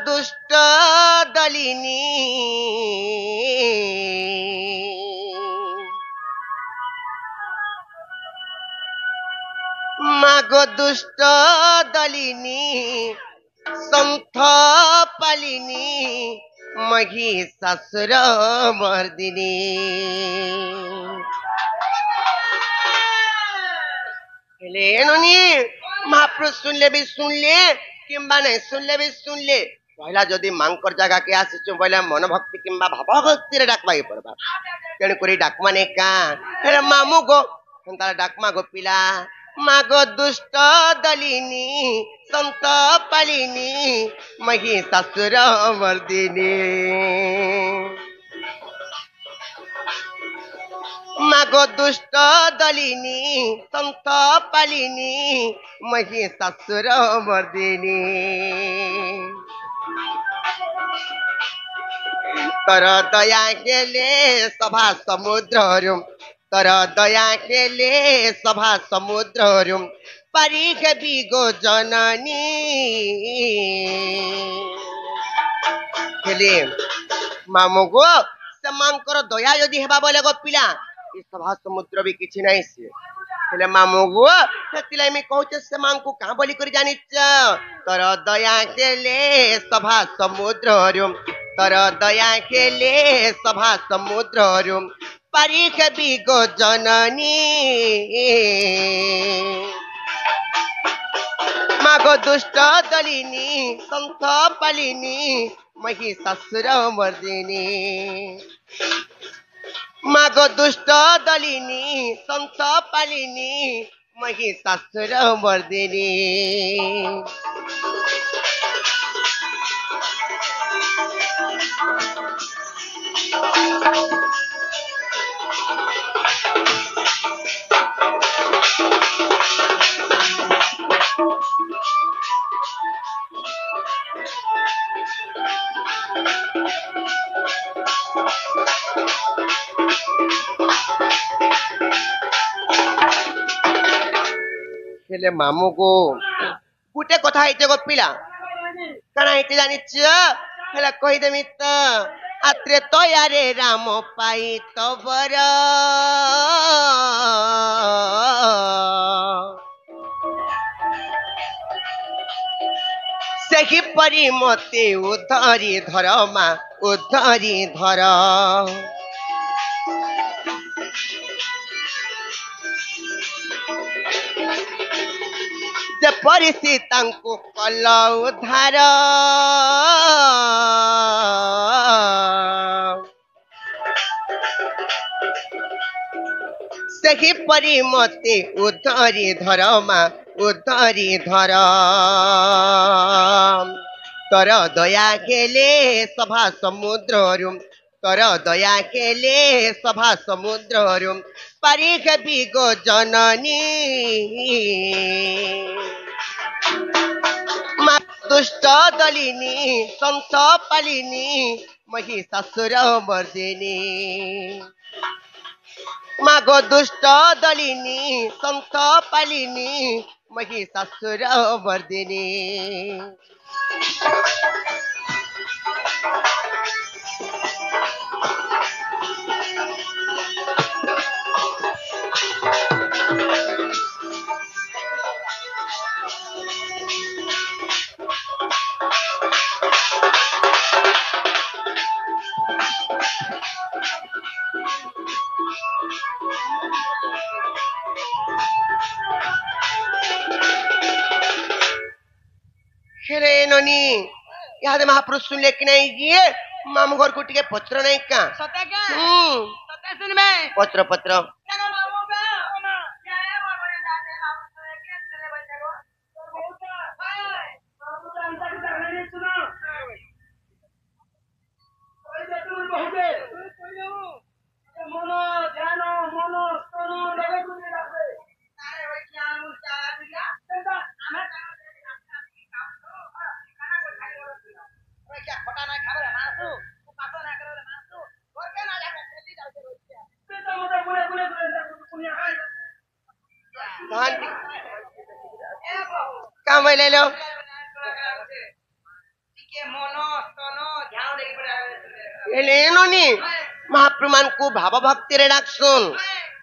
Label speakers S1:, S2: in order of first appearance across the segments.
S1: दुष्ट दलिनी मागो दुष्ट दलिनी संथ पालिनी महिषासुर मर्दिनी महाप्रभु सुनले भी सुनले किंबा नहीं सुनले भी सुनले पहला जदि मांकर जगह के आसी बोले मन भक्ति किंबा भाव भक्ति रे डाकवा पड़वा तेणु करी डाकमा नहीं का मामू गो डाकमा गो पिला मागो दुष्ट दलिनी संत पालिनी महिषासुर मर्दिनी मागो दुष्ट दलिनी संत पालिनी महिषासुर मर्दिनी तर दया केले सभा समुद्र तर दया केले सभा समुद्र परीख बिगो जननी हेले मामो गो सेमांकर दया यदि हेबा बोले गो पिला ई सभा समुद्र भी किछि नाही से हेले मामो गो सेतिलाई मी कहूचे सेमांकु का बोली करी जानिच तर दया केले सभा समुद्र तर दया केले सभा समुद्र परीख बिगो जननी मागो दुष्ट दलिनी संथ पालिनी महिषासुर मर्दिनी मागो दुष्ट दलिनी संथ पालिनी महिषासुर मर्दिनी हेले मामू को गुटे कथा हेते गो पिला काना हेते जानिच हेला कहि देमी त आत्रे तयारे राम पाई तबर सही परी मते उधरी धर मा उधरी धर परिसी तांको कल उधार सही परी मते उधरी धर मा उधरी धर तर दया केले सभा समुद्र तर दया केले सभा समुद्र परीख बिगो जननी दुष्ट दलिनी संथ पालिनी महिषासुर मर्दिनी मागो दुष्ट दलिनी संथ पालिनी महिषासुर मर्दिनी याद महापुरुष सुनले कि नहीं ये मामू घर को टिके पत्र नहीं का पत्र पत्र काम ले लो ହେଲେ ନନି ମହାପ୍ରଭୁମାନଙ୍କୁ ଭାବ ଭକ୍ତିରେ ଡାକସନ୍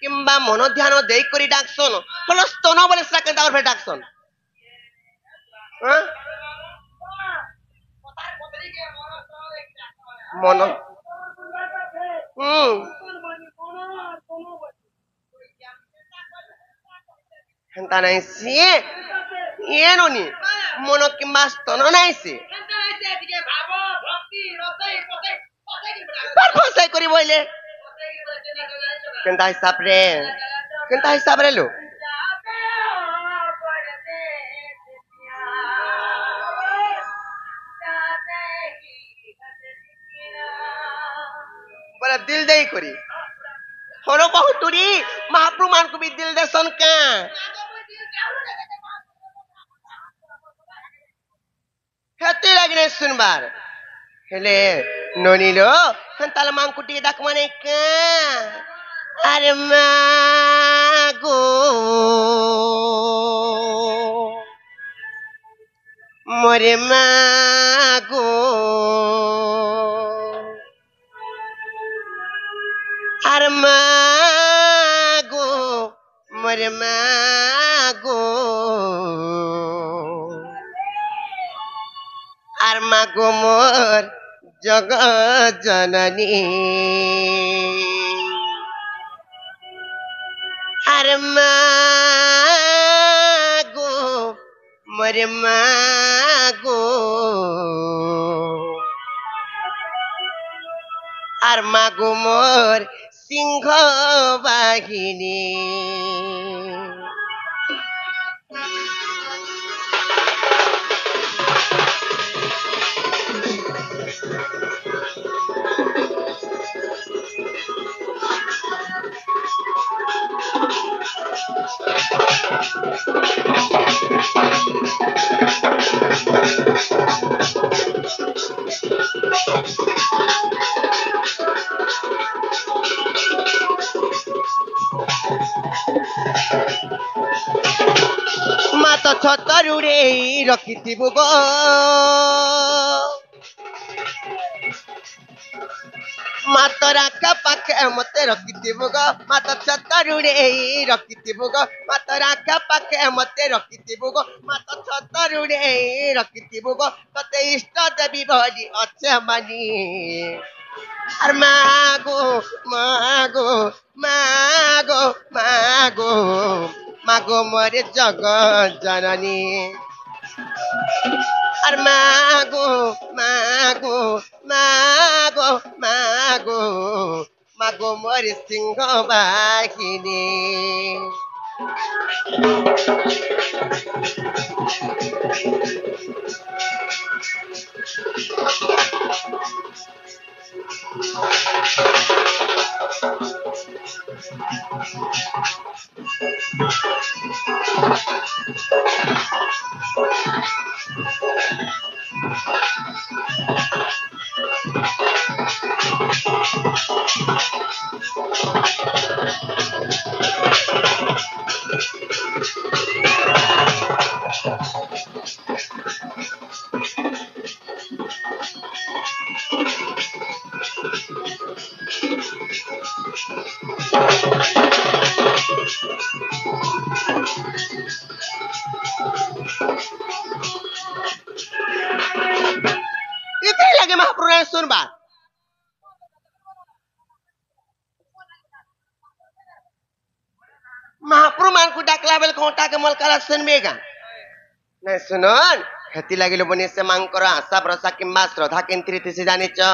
S1: କିମ୍ବା ମନ ଧ୍ୟାନ ଦେଇକରି ଡାକସନ୍ ହେଲେ ସ୍ତନ ବୋଲେ ସେଟା କେନ୍ତା ଭାବେ ଡାକସନ୍ ମନ ହେନ୍ତା ନାଇଁ ସିଏ ଇଏ ନନି ମନ କିମ୍ବା ସ୍ତନ ନାଇଁ ସିଏ ଫସାଇ କରି ବୋଇଲେ କେନ୍ତା ହିସାବରେ लो बोला दिल दे करी हरो बहुतुरी महाप्रभु मान को भी दिल देसन का हेती लगने सुनबार हेले नोनीलो हंताल मांग कुटी दाक माने का अरे मागो मोरे मागो अरे मागो मोरे मागो अरे मागो मोर जगत जननी अरे मागो मोरे मागो अरे मागो मोर सिंह बाहिनी माता छतरुड़े रखिथिबु गो मातर आखा पाखे मते रखिथिबु गो माता छतरुड़े रखिथिबु गो मातर आखा पाखे मते रखिथिबु गो माता छतरुड़े रखिथिबु गो तते इष्ट देवी भरी अच्छे मानी अरे मागो मागो मागो मागो मागो मोरे जगत जननी अरे मागो मागो मागो मागो मागो मोरे सिंह बाहिनी इतने लगे महाप्रभु ने सुनबा महाप्रभु मान को डाकला बेल कोटा के मलकाला सुनबेगा नहीं सुनन हेती लागिलो बनी से मांग करो आशा भरोसा किंबा श्रद्धा केंद्रित से जाने च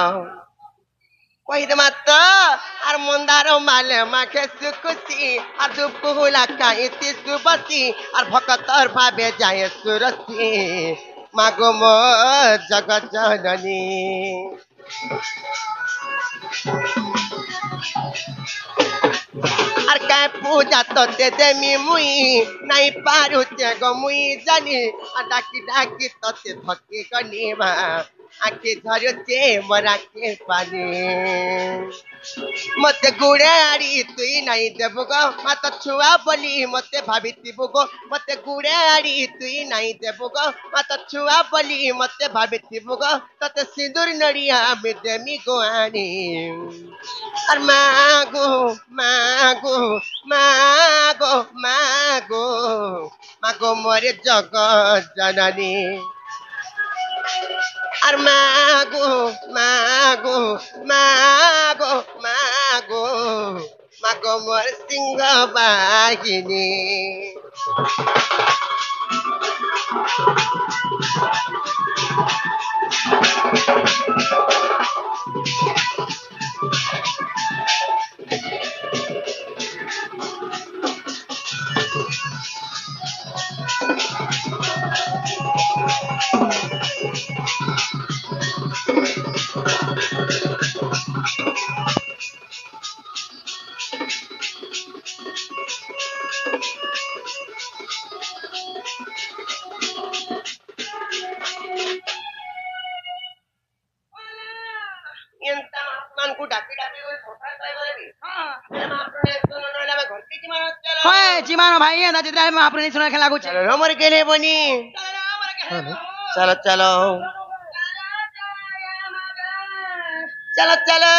S1: कोई दे मत आर मंदारो माले माखे सुकुसी आर दुपको होला का इति सुबसी आर भक्तर भाबे जाए सुरसी मागो मो जगत जननी आर काय पूजा तो दे देमी मुई नहीं पारु ते गो मुई जानी आ डाकी डाकी तो ते थकी गनी बा ଆଖି ଝରୁଛେ ମୋର ଆଖି ପାଣି ମତେ ଗୁଡେ ଆଡି ତୁଇ ନାଇଁ ଦେବୁ ଗୋ ମାତ ଛୁଆ ବୋଲି ମତେ ଭାବିଥିବୁ ଗୋ ମତେ ଗୁଡେ ଆଡି ତୁଇ ନାଇଁ ଦେବୁ ଗୋ ମାତ ଛୁଆ ବୋଲି ମତେ ଭାବିଥିବୁ ଗୋ ତତେ ସିନ୍ଦୁର ନଡିଆ আমি দেমি গো আনি আর মাগো মাগো মাগো মাগো মাগো মরে জগৎ জননী আর মাগো মাগো মাগো মাগো মাগো মোর সিংহ বাহিনী ఎంత ఆత్మానికి డబ్బి డబ్బి
S2: चिमानो भाई है चित्र महापुर नहीं सुना खेला कुछ
S1: चलो मर के लिए बनी चलो चलो चलो चलो